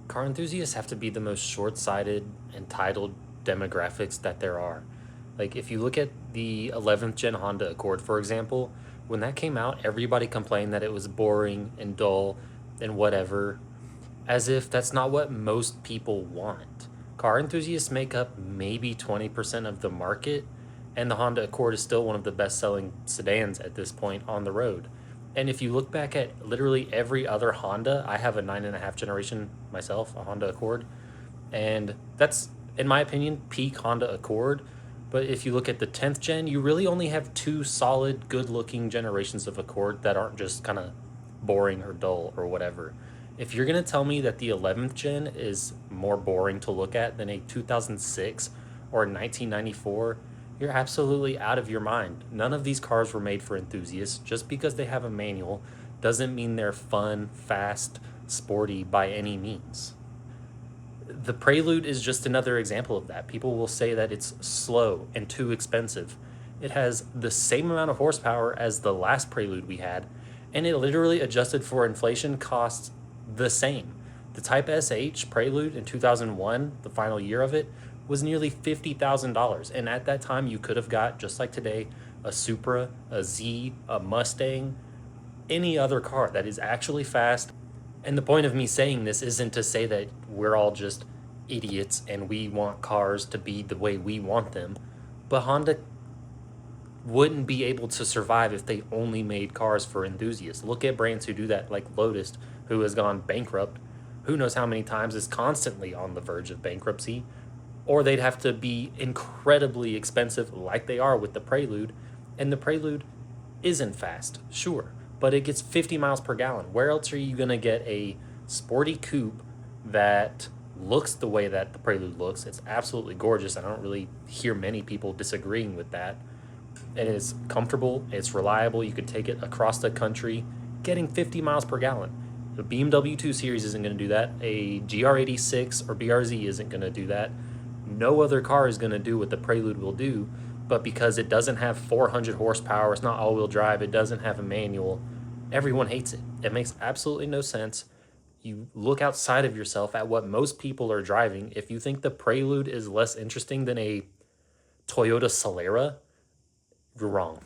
Car enthusiasts have to be the most short-sighted, entitled demographics that there are. Like, if you look at the 11th gen Honda Accord, for example, when that came out, everybody complained that it was boring and dull and whatever, as if that's not what most people want. Car enthusiasts make up maybe 20% of the market, and the Honda Accord is still one of the best selling sedans at this point on the road. And if you look back at literally every other Honda, I have a 9.5 generation myself, a Honda Accord, and that's, in my opinion, peak Honda Accord. But if you look at the 10th gen, you really only have two solid, good looking generations of Accord that aren't just kind of boring or dull or whatever. If you're going to tell me that the 11th gen is more boring to look at than a 2006 or a 1994, you're absolutely out of your mind. None of these cars were made for enthusiasts. Just because they have a manual doesn't mean they're fun, fast, sporty by any means. The Prelude is just another example of that. People will say that it's slow and too expensive. It has the same amount of horsepower as the last Prelude we had, and it literally adjusted for inflation costs the same. The Type SH Prelude in 2001, the final year of it, was nearly $50,000. And at that time, you could have got, just like today, a Supra, a Z, a Mustang, any other car that is actually fast. And the point of me saying this isn't to say that we're all just idiots and we want cars to be the way we want them, but Honda wouldn't be able to survive if they only made cars for enthusiasts. Look at brands who do that, like Lotus, who has gone bankrupt. Who knows how many times, is constantly on the verge of bankruptcy. Or they'd have to be incredibly expensive like they are with the Prelude. And the Prelude isn't fast, sure, but it gets 50 miles per gallon. Where else are you going to get a sporty coupe that looks the way that the Prelude looks? It's absolutely gorgeous. I don't really hear many people disagreeing with that. It is comfortable, it's reliable, you can take it across the country, getting 50 miles per gallon. The BMW 2 Series isn't going to do that. A GR86 or BRZ isn't going to do that. No other car is going to do what the Prelude will do, but because it doesn't have 400 horsepower, it's not all-wheel drive, it doesn't have a manual, everyone hates it. It makes absolutely no sense. You look outside of yourself at what most people are driving. If you think the Prelude is less interesting than a Toyota Solara, you're wrong.